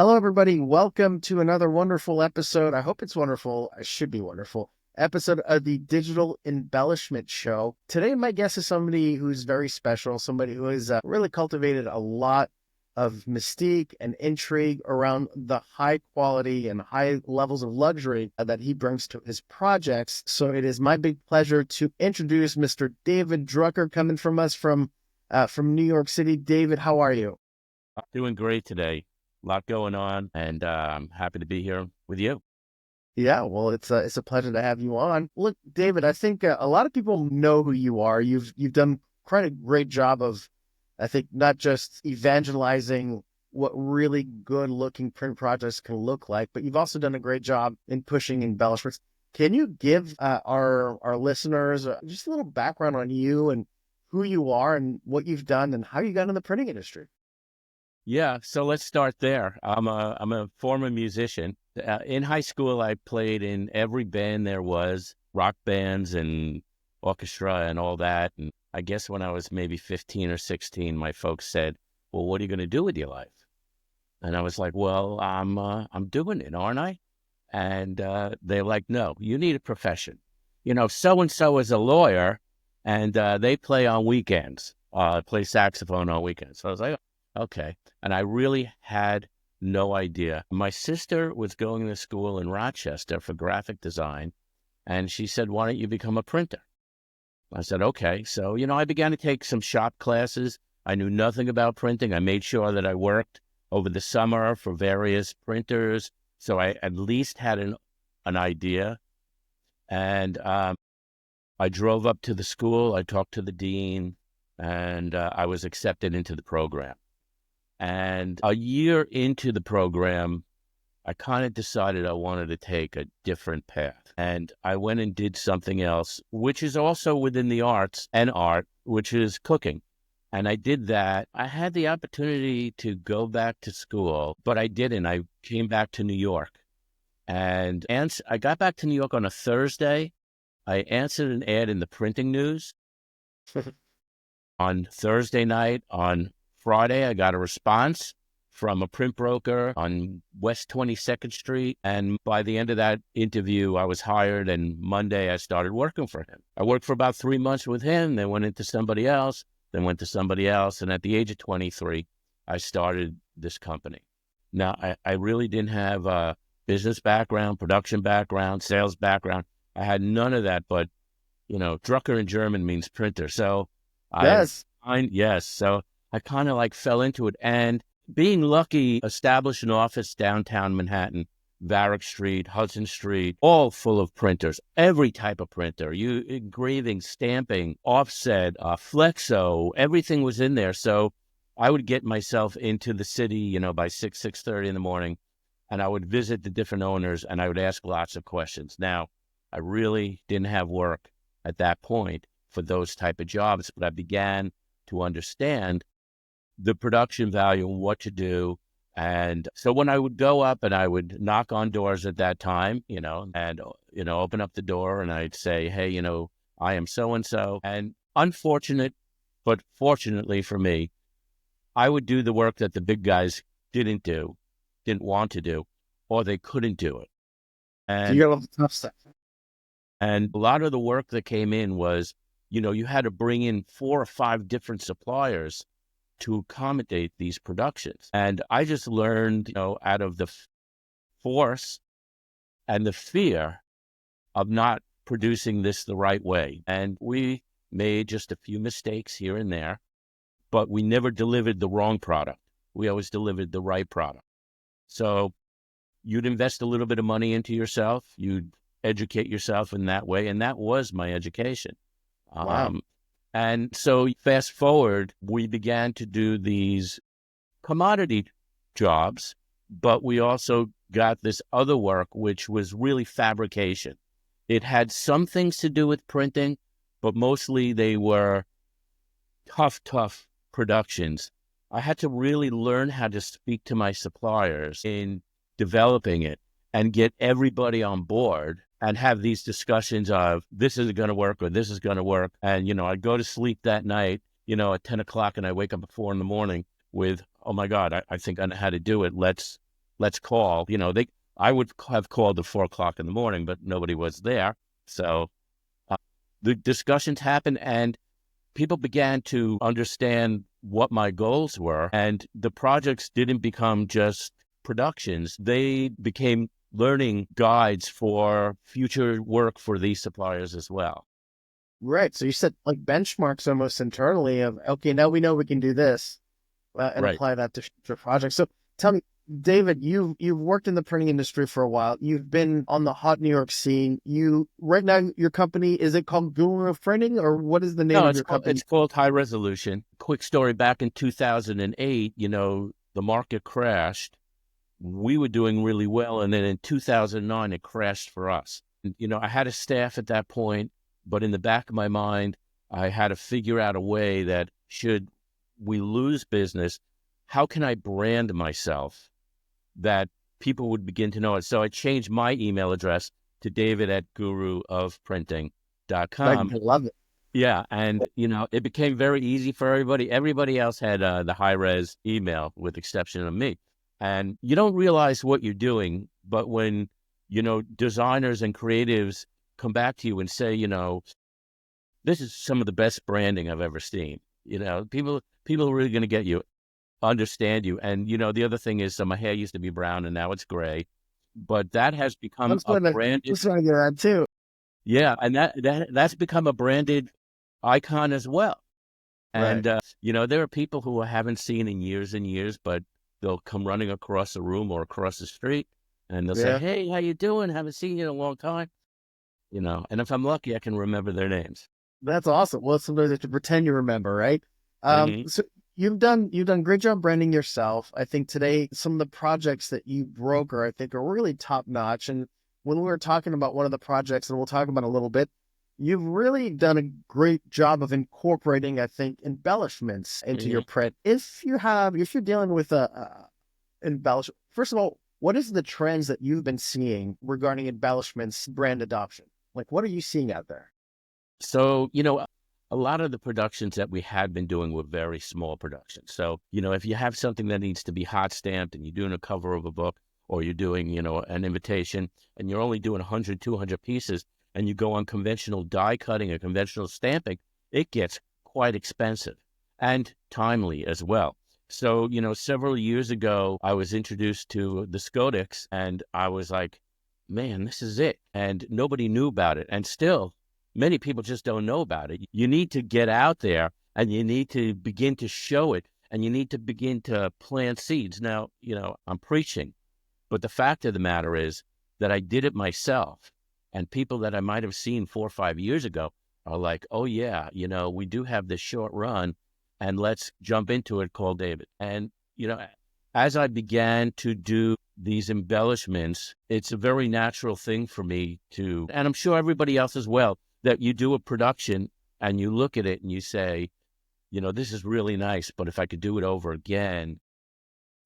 Hello, everybody. Welcome to another wonderful episode. I hope it's wonderful. It should be wonderful. Episode of the Digital Embellishment Show. Today, my guest is somebody who's very special, somebody who has really cultivated a lot of mystique and intrigue around the high quality and high levels of luxury that he brings to his projects. So it is my big pleasure to introduce Mr. David Drucker, coming from us from New York City. David, how are you? Doing great today. A lot going on, and I'm happy to be here with you. Yeah, well, it's a pleasure to have you on. Look, David, I think a lot of people know who you are. You've done quite a great job of, I think, not just evangelizing what really good looking print projects can look like, but you've also done a great job in pushing embellishments. Can you give our listeners just a little background on you and who you are and what you've done and how you got in the printing industry? Yeah, so let's start there. I'm a former musician. In high school, I played in every band there was, rock bands and orchestra and all that. And I guess when I was maybe 15 or 16, my folks said, "Well, what are you going to do with your life?" And I was like, "Well, I'm doing it, aren't I?" And they're like, "No, you need a profession. So and so is a lawyer, and they play on weekends. Play saxophone on weekends." So I was like, "Okay." And I really had no idea. My sister was going to school in Rochester for graphic design, and she said, "Why don't you become a printer?" I said, "Okay." So, I began to take some shop classes. I knew nothing about printing. I made sure that I worked over the summer for various printers, so I at least had an idea. And I drove up to the school. I talked to the dean, and I was accepted into the program. And a year into the program, I kind of decided I wanted to take a different path. And I went and did something else, which is also within the arts and art, which is cooking. And I did that. I had the opportunity to go back to school, but I didn't. I came back to New York. And I got back to New York on a Thursday. I answered an ad in the printing news on Thursday night. On Friday, I got a response from a print broker on West 22nd Street. And by the end of that interview, I was hired. And Monday, I started working for him. I worked for about 3 months with him, then went into somebody else, then went to somebody else. And at the age of 23, I started this company. Now, I really didn't have a business background, production background, sales background. I had none of that, but, Drucker in German means printer. So Yes. yes. So I kind of like fell into it, and being lucky, established an office downtown Manhattan, Varick Street, Hudson Street, all full of printers, every type of printer, engraving, stamping, offset, flexo, everything was in there. So I would get myself into the city, by 6:30 in the morning, and I would visit the different owners, and I would ask lots of questions. Now, I really didn't have work at that point for those type of jobs, but I began to understand the production value and what to do. And so when I would go up and I would knock on doors at that time, and, open up the door and I'd say, "Hey, I am so-and-so." And unfortunate, but fortunately for me, I would do the work that the big guys didn't want to do, or they couldn't do it. So you And got all the tough stuff. a lot of the work that came in was, you had to bring in 4 or 5 different suppliers to accommodate these productions. And I just learned, out of the force and the fear of not producing this the right way. And we made just a few mistakes here and there, but we never delivered the wrong product. We always delivered the right product. So you'd invest a little bit of money into yourself. You'd educate yourself in that way. And that was my education. Wow. And so fast forward, we began to do these commodity jobs, but we also got this other work, which was really fabrication. It had some things to do with printing, but mostly they were tough productions. I had to really learn how to speak to my suppliers in developing it and get everybody on board and have these discussions of this is going to work or this is going to work. And, I'd go to sleep that night, at 10 o'clock, and I wake up at 4 in the morning with, "Oh my God, I think I know how to do it. Let's let's call. I would have called at 4 o'clock in the morning, but nobody was there. So uh, the discussions happened, and people began to understand what my goals were. And the projects didn't become just productions. They became learning guides for future work for these suppliers as well. Right. So you set like benchmarks almost internally of, okay, now we know we can do this, and Right. apply that to future projects. So tell me, David, you've worked in the printing industry for a while. You've been on the hot New York scene. You right now, your company, is it called Guru of Printing, or what is the name No, of your company? it's called High Resolution. Quick story, back in 2008, the market crashed. We were doing really well, and then in 2009 it crashed for us. I had a staff at that point, but in the back of my mind, I had to figure out a way that should we lose business, how can I brand myself that people would begin to know it? So I changed my email address to I david@guruofprinting.com. love it. Yeah, and it became very easy for everybody. Everybody else had the high res email, with exception of me. And you don't realize what you're doing, but when designers and creatives come back to you and say, this is some of the best branding I've ever seen. People are really going to get you, understand you. And the other thing is, so my hair used to be brown and now it's gray, but that has I'm become a trying to, branded. just trying to get that too. Yeah, and that's become a branded icon as well. Right. And there are people who I haven't seen in years and years, but they'll come running across the room or across the street, and they'll say, Yeah. "Hey, how you doing? Haven't seen you in a long time." And if I'm lucky, I can remember their names. That's awesome. Well, sometimes you have to pretend you remember, right? Hmm. So you've done great job branding yourself. I think today some of the projects that you broker, I think, are really top notch. And when we were talking about one of the projects, and we'll talk about it a little bit, you've really done a great job of incorporating, I think, embellishments into your Hmm. print. If you're dealing with a embellish, first of all, what is the trends that you've been seeing regarding embellishments brand adoption? Like, what are you seeing out there? So, a lot of the productions that we had been doing were very small productions. So, if you have something that needs to be hot stamped and you're doing a cover of a book, or you're doing, an invitation, and you're only doing 100, 200 pieces, and you go on conventional die cutting or conventional stamping, it gets quite expensive and timely as well. So, several years ago, I was introduced to the Scodix, and I was like, man, this is it. And nobody knew about it. And still, many people just don't know about it. You need to get out there, and you need to begin to show it, and you need to begin to plant seeds. Now, I'm preaching, but the fact of the matter is that I did it myself. And people that I might have seen 4 or 5 years ago are like, oh, yeah, we do have this short run, and let's jump into it, call David. And, as I began to do these embellishments, it's a very natural thing for me to, and I'm sure everybody else as well, that you do a production and you look at it and you say, this is really nice, but if I could do it over again,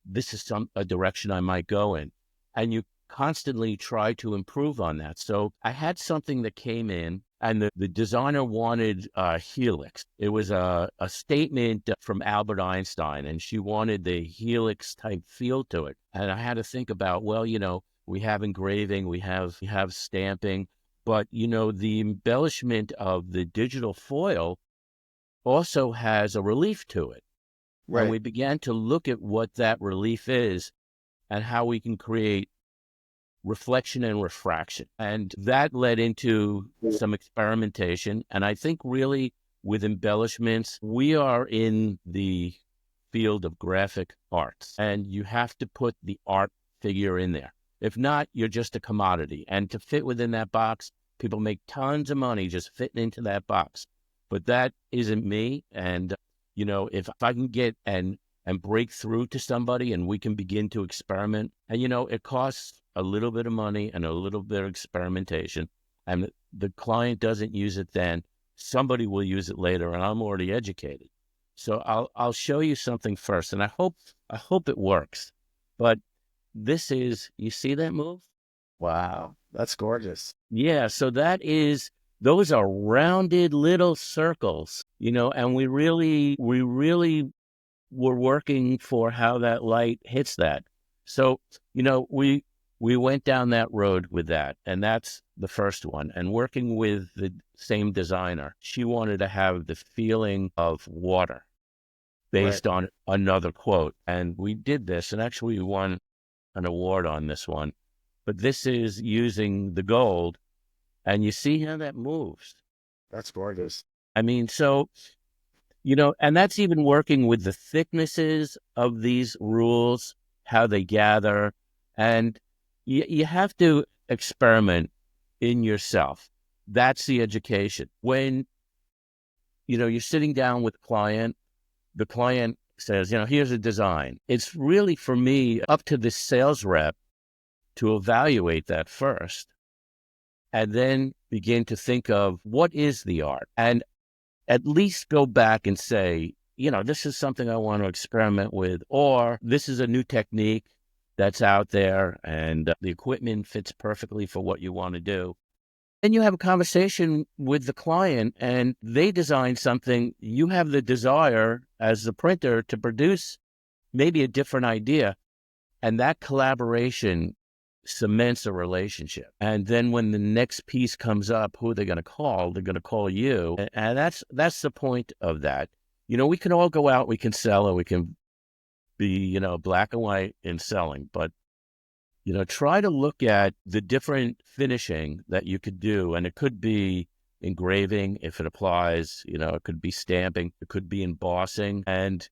this is a direction I might go in. And you constantly try to improve on that. So I had something that came in, and the designer wanted a helix. It was a statement from Albert Einstein, and she wanted the helix type feel to it. And I had to think about, well, we have engraving, we have stamping, but the embellishment of the digital foil also has a relief to it. And Right. we began to look at what that relief is and how we can create reflection and refraction. And that led into some experimentation. And I think really with embellishments, we are in the field of graphic arts, and you have to put the art figure in there. If not, you're just a commodity. And to fit within that box, people make tons of money just fitting into that box. But that isn't me. And, if I can get and break through to somebody and we can begin to experiment, and, it costs a little bit of money and a little bit of experimentation, and the client doesn't use it then, somebody will use it later, and I'm already educated. So I'll show you something first, and I hope it works. But this is, you see that move? Wow. That's gorgeous. Yeah, so those are rounded little circles, and we really were working for how that light hits that. So We went down that road with that, and that's the first one. And working with the same designer, she wanted to have the feeling of water Right. based on another quote. And we did this, and actually we won an award on this one. But this is using the gold, and you see how that moves. That's gorgeous. I mean, so, and that's even working with the thicknesses of these rules, how they gather. And you have to experiment in yourself. That's the education. When, you're sitting down with the client says, here's a design. It's really, for me, up to the sales rep to evaluate that first and then begin to think of what is the art, and at least go back and say, this is something I want to experiment with, or this is a new technique that's out there and the equipment fits perfectly for what you want to do. And you have a conversation with the client and they design something. You have the desire as the printer to produce maybe a different idea. And that collaboration cements a relationship. And then when the next piece comes up, who are they going to call? They're going to call you. And that's the point of that. We can all go out, we can sell, and we can be, black and white in selling. But, try to look at the different finishing that you could do. And it could be engraving if it applies, it could be stamping, it could be embossing. And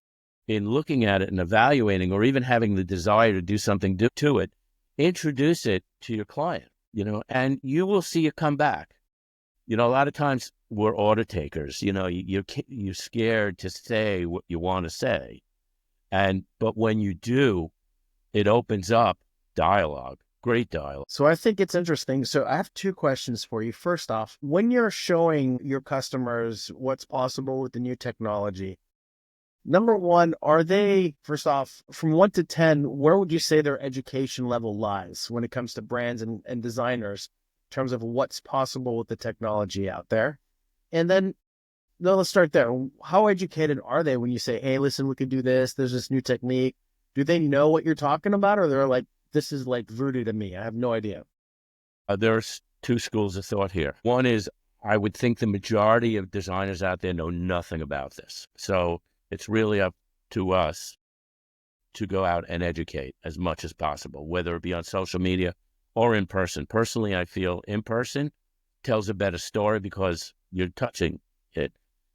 in looking at it and evaluating, or even having the desire to do something to it, introduce it to your client, and you will see it come back. A lot of times we're order takers, you're scared to say what you want to say. But when you do, it opens up dialogue, great dialogue. So I think it's interesting. So I have two questions for you. First off, when you're showing your customers what's possible with the new technology, number one, are they, first off, from 1 to 10, where would you say their education level lies when it comes to brands and designers in terms of what's possible with the technology out there? And then, no, let's start there. How educated are they when you say, hey, listen, we could do this, there's this new technique? Do they know what you're talking about? Or they're like, this is like voodoo to me, I have no idea? There's two schools of thought here. One is, I would think the majority of designers out there know nothing about this. So it's really up to us to go out and educate as much as possible, whether it be on social media or in person. Personally, I feel in person tells a better story because you're touching it.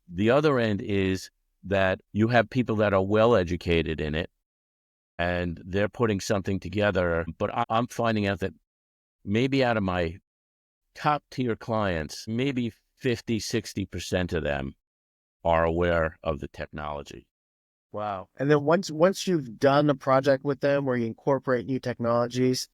The other end is that you have people that are well educated in it and they're putting something together. But I'm finding out that maybe out of my top tier clients, maybe 50, 60% of them are aware of the technology. Wow. And then once you've done a project with them where you incorporate new technologies,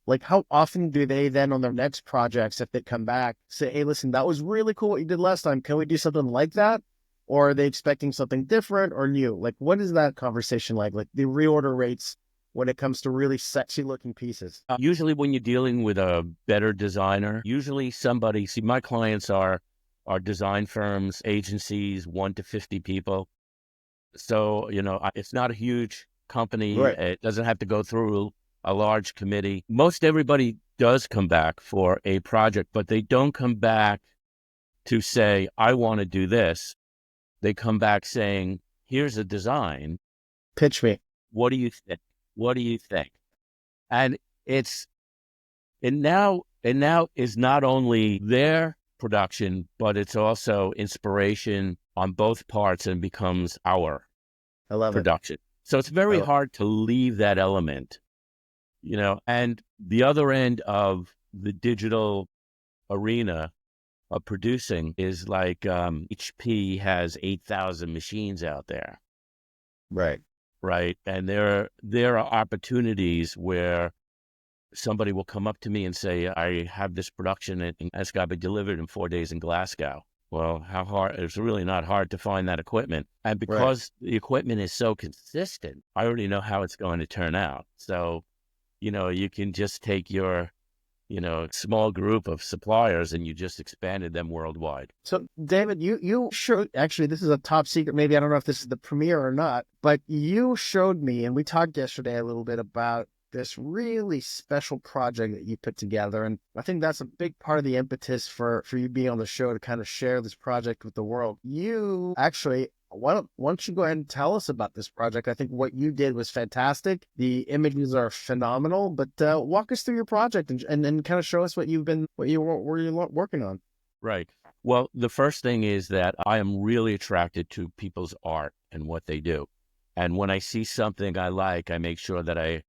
like how often do they then on their next projects, if they come back, say, hey, listen, that was really cool what you did last time. Can we do something like that? Or are they expecting something different or new? Like, what is that conversation like? Like the reorder rates when it comes to really sexy looking pieces? Usually when you're dealing with a better designer, my clients are design firms, agencies, 1 to 50 people. So, it's not a huge company. Right. It doesn't have to go through a large committee. Most everybody does come back for a project, but they don't come back to say, I want to do this. They come back saying, here's a design. Pitch me. What do you think? What do you think? And now is not only their production, but it's also inspiration on both parts and becomes our I love production. So it's very hard to leave that element, and the other end of the digital arena of producing is like HP has 8,000 machines out there. Right. Right. And there are opportunities where somebody will come up to me and say, I have this production and it's got to be delivered in 4 days in Glasgow. Well, how hard? It's really not hard to find that equipment. And because the equipment is so consistent, I already know how it's going to turn out. So, you can just take your, small group of suppliers and you just expanded them worldwide. So David, you showed, actually, this is a top secret. Maybe I don't know if this is the premiere or not, but you showed me, and we talked yesterday a little bit about this really special project that you put together. And I think that's a big part of the impetus for you being on the show, to kind of share this project with the world. You actually, why don't you go ahead and tell us about this project? I think what you did was fantastic. The images are phenomenal, but walk us through your project and kind of show us what you were working on. Right. Well, the first thing is that I am really attracted to people's art and what they do. And when I see something I like, I make sure that I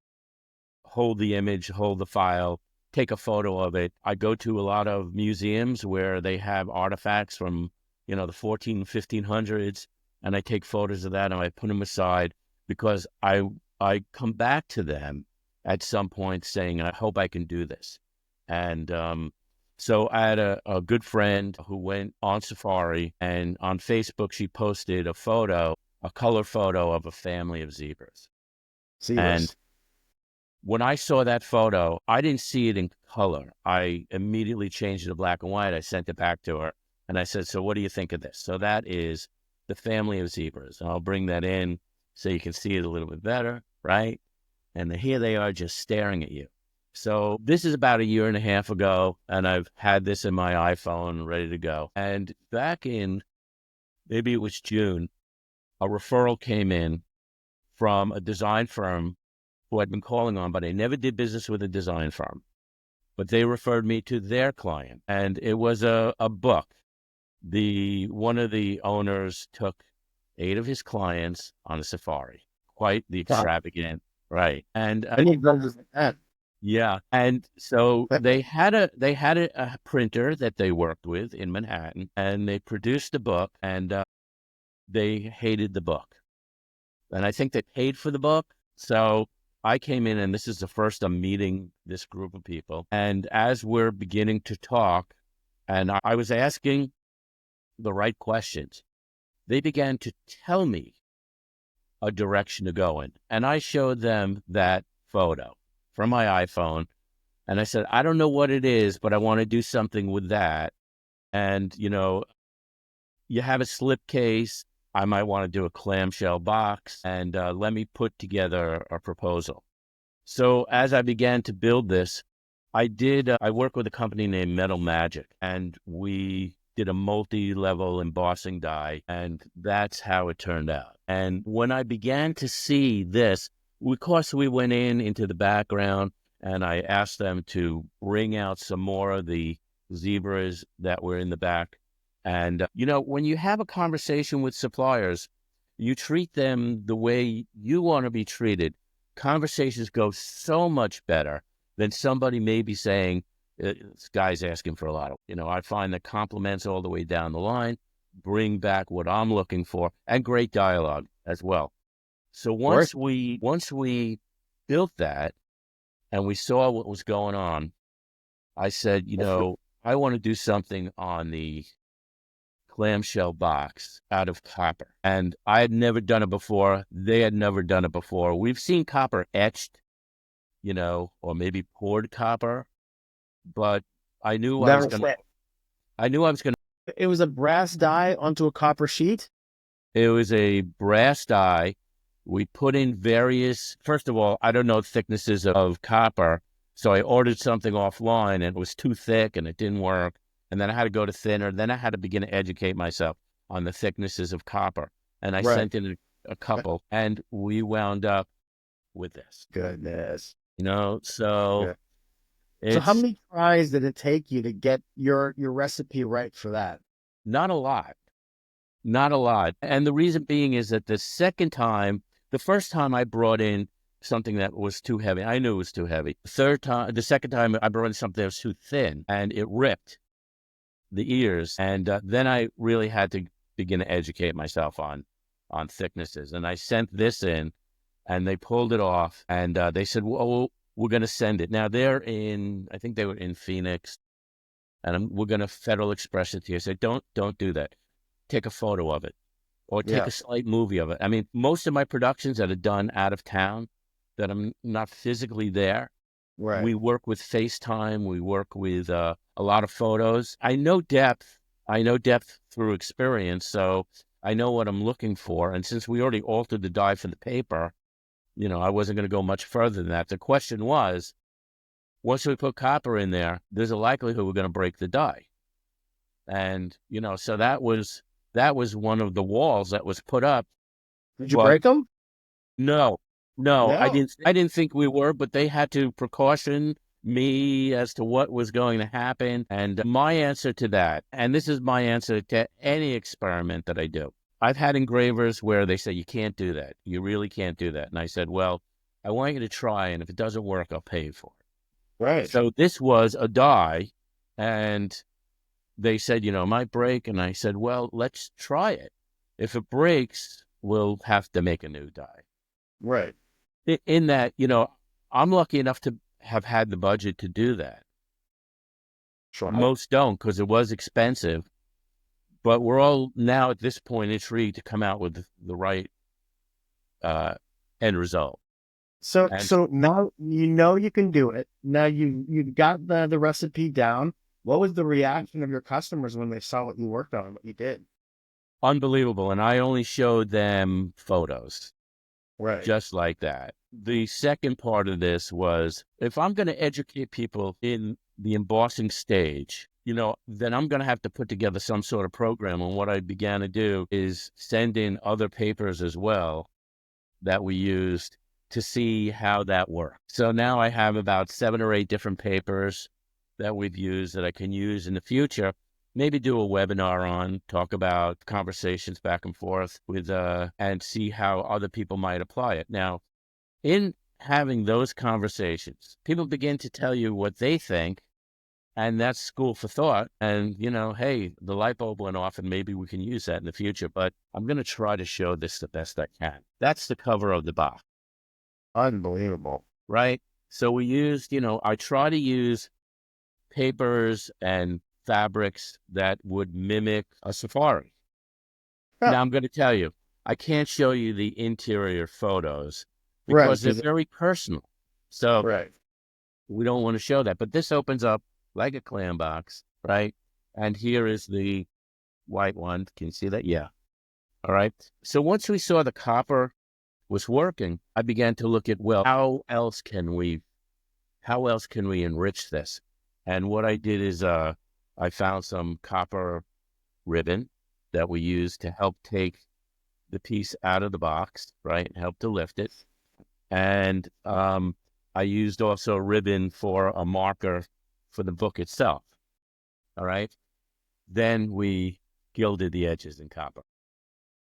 hold the image, hold the file, take a photo of it. I go to a lot of museums where they have artifacts from, the 1500s, and I take photos of that and I put them aside because I come back to them at some point saying, I hope I can do this. And so I had a good friend who went on safari, and on Facebook, she posted a color photo of a family of zebras. And when I saw that photo, I didn't see it in color. I immediately changed it to black and white. I sent it back to her and I said, so what do you think of this? So that is the family of zebras. And I'll bring that in so you can see it a little bit better, right? And here they are just staring at you. So this is about 1.5 years ago, and I've had this in my iPhone ready to go. And back in, maybe it was June, a referral came in from a design firm who I'd been calling on, but I never did business with a design firm. But they referred me to their client, and it was a book. One of the owners took 8 of his clients on a safari. Quite the extravagant, right? And I need those like that. Yeah, and so they had a printer that they worked with in Manhattan, and they produced a book, and they hated the book, and I think they paid for the book. So I came in, and this is the first I'm meeting this group of people, and as we're beginning to talk, and I was asking the right questions, they began to tell me a direction to go in, and I showed them that photo from my iPhone. And I said, I don't know what it is, but I want to do something with that. And, you have a slip case. I might want to do a clamshell box, and let me put together a proposal. So as I began to build this, I work with a company named Metal Magic, and we did a multi-level embossing die, and that's how it turned out. And when I began to see this, of course, we went into the background, and I asked them to bring out some more of the zebras that were in the back. And, when you have a conversation with suppliers, you treat them the way you want to be treated. Conversations go so much better than somebody maybe saying, this guy's asking for a lot of, I find that compliments all the way down the line bring back what I'm looking for, and great dialogue as well. So once we built that and we saw what was going on, I said, I want to do something on the clamshell box out of copper. And I had never done it before. They had never done it before. We've seen copper etched, or maybe poured copper, but I knew I was going to. It was a brass die onto a copper sheet? It was a brass die. We put in first of all, I don't know thicknesses of copper. So I ordered something offline, and it was too thick and it didn't work. And then I had to go to thinner. Then I had to begin to educate myself on the thicknesses of copper. And I sent in a couple, and we wound up with this. Goodness. So how many tries did it take you to get your recipe right for that? Not a lot. And the reason being is that the first time I brought in something that was too heavy, I knew it was too heavy. The second time I brought in something that was too thin, and it ripped the ears. And then I really had to begin to educate myself on thicknesses. And I sent this in, and they pulled it off, and they said, well, we're going to send it. Now I think they were in Phoenix, and we're going to Federal Express it to you. I said, don't do that. Take a photo of it, or take a slight movie of it. I mean, most of my productions that are done out of town, that I'm not physically there, we work with FaceTime. We work with a lot of photos. I know depth through experience, so I know what I'm looking for. And since we already altered the die for the paper, I wasn't going to go much further than that. The question was, once we put copper in there, there's a likelihood we're going to break the die. And, so that was one of the walls that was put up. Did you But break them? no, no, I No. didn't think we were, but they had to precaution me as to what was going to happen. And my answer to that, and this is my answer to any experiment that I do. I've had engravers where they say, you can't do that. You really can't do that. And I said, well, I want you to try. And if it doesn't work, I'll pay you for it. Right. So this was a die. And they said, it might break. And I said, well, let's try it. If it breaks, we'll have to make a new die. Right. In that, I'm lucky enough to have had the budget to do that. Sure. Most don't, because it was expensive. But we're all now at this point intrigued to come out with the right end result. So And so now you can do it. Now you got the recipe down. What was the reaction of your customers when they saw what you worked on, what you did? unbelievable. And I only showed them photos, Right. just like that. The second part of this was, if I'm going to educate people in the embossing stage, then I'm going to have to put together some sort of program. And what I began to do is send in other papers as well that we used to see how that worked. So now I have about 7 or 8 different papers that we've used that I can use in the future. Maybe do a webinar on, talk about conversations back and forth with, and see how other people might apply it. Now, in having those conversations, people begin to tell you what they think, and that's school for thought. And, hey, the light bulb went off and maybe we can use that in the future, but I'm going to try to show this the best I can. That's the cover of the box. Unbelievable. Right? So we used, I try to use papers and fabrics that would mimic a safari. Huh. Now I'm going to tell you, I can't show you the interior photos Right. because they're very personal. So Right. we don't want to show that. But this opens up like a clam box, right? And here is the white one. Can you see that? Yeah. All right. So once we saw the copper was working, I began to look at, well, how else can we enrich this? And what I did is I found some copper ribbon that we used to help take the piece out of the box, right? Help to lift it. And I used also a ribbon for a marker for the book itself. All right. Then we gilded the edges in copper.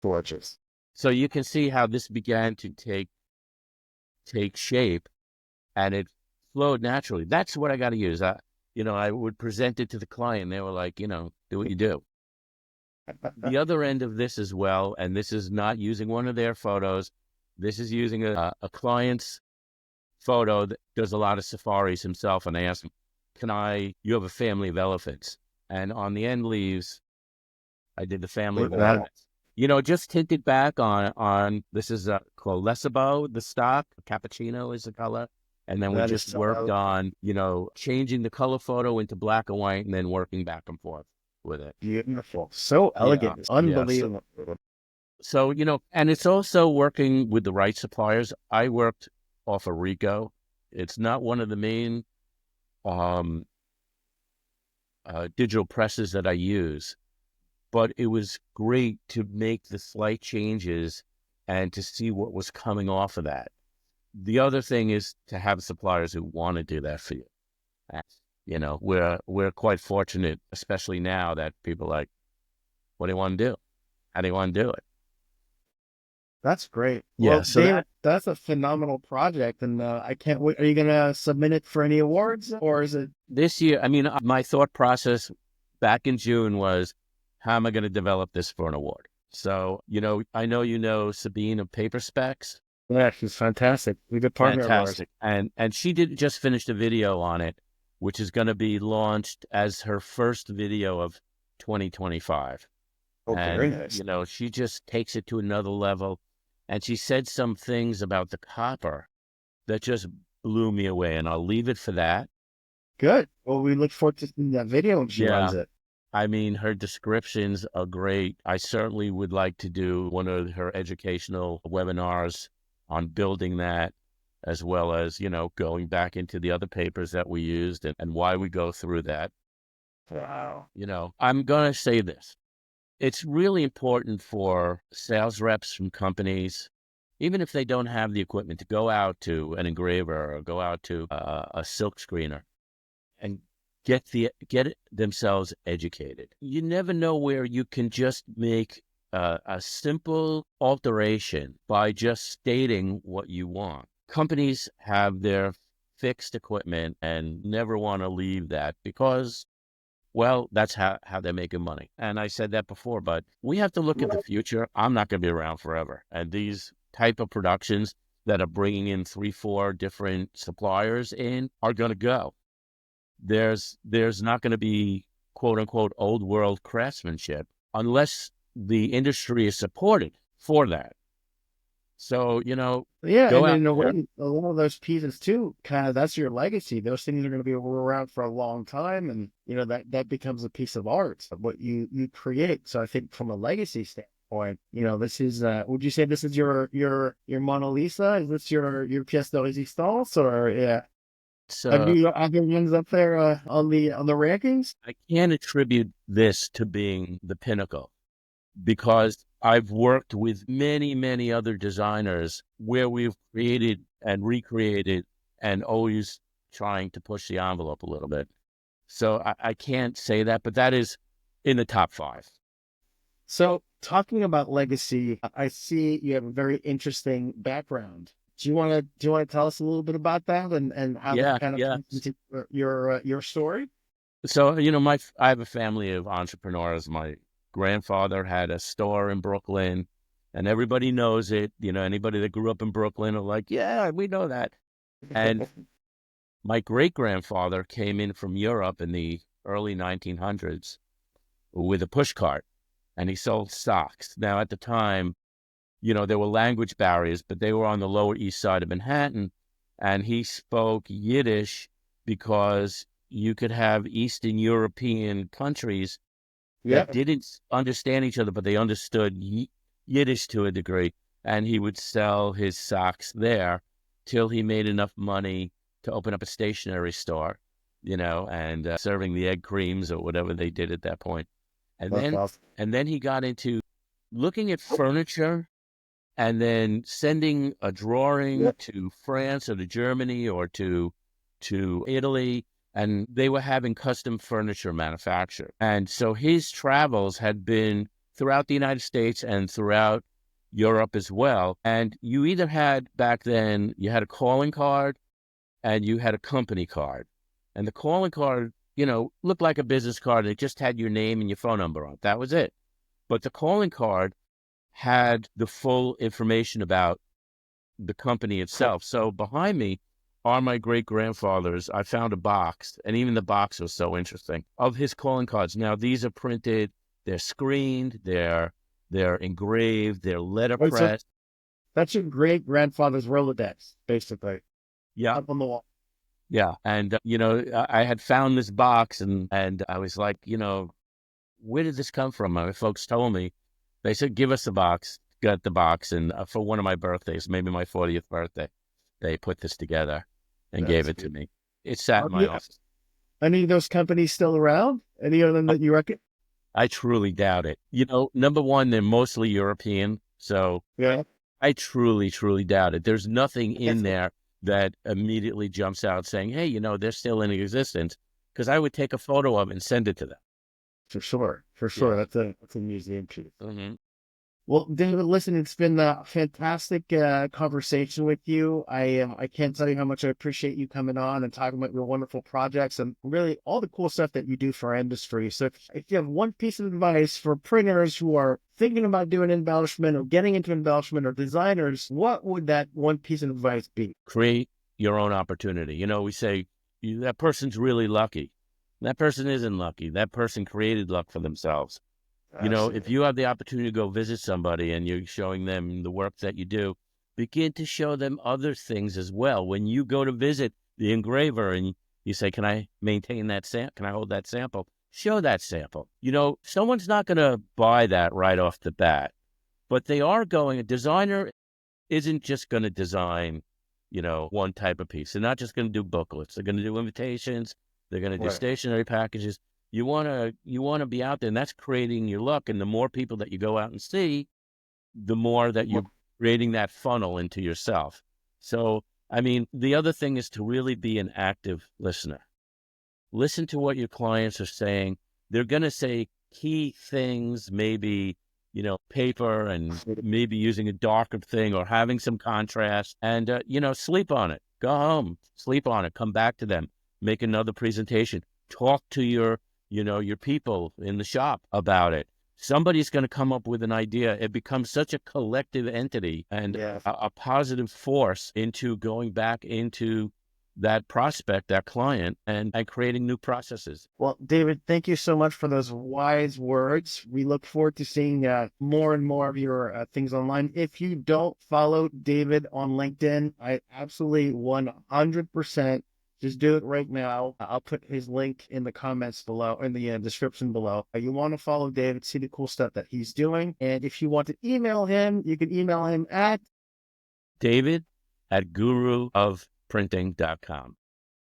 Gorgeous. So you can see how this began to take shape, and it flowed naturally. That's what I got to use. I would present it to the client. They were like, do what you do. The other end of this as well, and this is not using one of their photos. This is using a client's photo that does a lot of safaris himself. And I asked him, you have a family of elephants. And on the end leaves, I did the family of elephants. Just tinted back on this is called Lesabo, the stock. Cappuccino is the color. And then we just worked on, changing the color photo into black and white and then working back and forth with it. Beautiful. So elegant. It's unbelievable. So, and it's also working with the right suppliers. I worked off of Rico. It's not one of the main digital presses that I use, but it was great to make the slight changes and to see what was coming off of that. The other thing is to have suppliers who want to do that for you. We're quite fortunate, especially now, that people are like, what do you want to do? How do you want to do it? That's great. Yeah, Well, so David, that's a phenomenal project, and I can't wait. Are you going to submit it for any awards, or is it this year? I mean, my thought process back in June was, how am I going to develop this for an award? So, I know Sabine of Paper Specs. Yeah, she's fantastic. We're a good partner of ours. Fantastic. And she just finished a video on it, which is going to be launched as her first video of 2025. Oh, And, very nice. she just takes it to another level. And she said some things about the copper that just blew me away. And I'll leave it for that. Good. Well, we look forward to seeing that video when she runs it. I mean, her descriptions are great. I certainly would like to do one of her educational webinars on building that, as well as, going back into the other papers that we used and why we go through that. Wow. I'm going to say this. It's really important for sales reps from companies, even if they don't have the equipment, to go out to an engraver or go out to a silk screener and get themselves educated. You never know where you can just make a simple alteration by just stating what you want. Companies have their fixed equipment and never want to leave that because, well, that's how they're making money. And I said that before, but we have to look at the future. I'm not going to be around forever. And these type of productions that are bringing in 3-4 different suppliers in are going to go. There's not going to be quote unquote old world craftsmanship unless the industry is supported for that. So, Yeah, go and out in a there. way, a lot of those pieces too, kind of that's your legacy. Those things are going to be around for a long time, and that becomes a piece of art of what you create. So I think from a legacy standpoint, this is. Would you say this is your Mona Lisa? Is this your pièce de résistance, or yeah? Have So you other ones up there on the rankings? I can't attribute this to being the pinnacle, because I've worked with many, many other designers where we've created and recreated and always trying to push the envelope a little bit. So I can't say that, but that is in the top 5. So, talking about legacy, I see you have a very interesting background. Do you want to tell us a little bit about that and how that Yeah, kind of yeah. plays into your story? So, I have a family of entrepreneurs. My grandfather had a store in Brooklyn, and everybody knows it. Anybody that grew up in Brooklyn are like, yeah, we know that. And my great-grandfather came in from Europe in the early 1900s with a push cart, and he sold socks. Now, at the time, there were language barriers, but they were on the Lower East Side of Manhattan, and he spoke Yiddish because you could have Eastern European countries that Yeah, didn't understand each other, but they understood Yiddish to a degree, and he would sell his socks there till he made enough money to open up a stationery store, and serving the egg creams or whatever they did at that point. And that's then, awesome. and then he got into looking at furniture and then sending a Yeah, drawing to France or to Germany or to Italy, and they were having custom furniture manufactured. And so his travels had been throughout the United States and throughout Europe as well. And you either had, back then, you had a calling card and you had a company card. And the calling card, looked like a business card. It just had your name and your phone number on it. That was it. But the calling card had the full information about the company itself. So behind me are my great-grandfathers. I found a box, and even the box was so interesting, of his calling cards. Now, these are printed, they're screened, they're engraved, they're wait, so letterpress. that's your great grandfather's Rolodex, basically, Yeah, up on the wall. yeah. And, I had found this box, and I was like, where did this come from? My folks told me. They said, give us the box. Got the box. And for one of my birthdays, maybe my 40th birthday, they put this together and gave That's it to good. me. It sat Are in my you, office. any of those companies still around? Any of them I, that you reckon? I truly doubt it. Number one, they're mostly European. So Yeah, I truly, truly doubt it. There's nothing I guess in there that immediately jumps out saying, hey, they're still in existence, because I would take a photo of it and send it to them. for sure, for sure. Yeah. That's a museum piece. Hmm. Well, David, listen, it's been a fantastic conversation with you. I can't tell you how much I appreciate you coming on and talking about your wonderful projects and really all the cool stuff that you do for our industry. So, if you have one piece of advice for printers who are thinking about doing embellishment or getting into embellishment or designers, what would that one piece of advice be? Create your own opportunity. We say that person's really lucky. That person isn't lucky. That person created luck for themselves. If Absolutely. you have the opportunity to go visit somebody and you're showing them the work that you do, begin to show them other things as well. When you go to visit the engraver and you say, can I maintain that sample? Can I hold that sample? Show that sample. Someone's not going to buy that right off the bat, but they are going, a designer isn't just going to design, one type of piece. They're not just going to do booklets. They're going to do invitations. They're going to do Right. stationery packages. You want to be out there, and that's creating your luck. And the more people that you go out and see, the more that you're creating that funnel into yourself. So, I mean, the other thing is to really be an active listener. Listen to what your clients are saying. They're going to say key things, maybe, paper and maybe using a darker thing or having some contrast, and, sleep on it. Go home, sleep on it, come back to them, make another presentation, talk to your people in the shop about it. Somebody's going to come up with an idea. It becomes such a collective entity and Yeah. a positive force into going back into that prospect, that client, and creating new processes. Well, David, thank you so much for those wise words. We look forward to seeing more and more of your things online. If you don't follow David on LinkedIn, I absolutely 100% just do it right now. I'll put his link in the comments below, in the description below. You want to follow David, see the cool stuff that he's doing. And if you want to email him, you can email him at David at guruofprinting.com.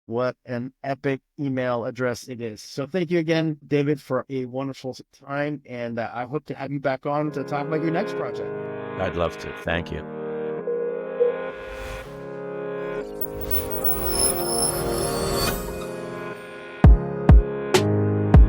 what an epic email address it is. So thank you again, David, for a wonderful time. And I hope to have you back on to talk about your next project. I'd love to. Thank you.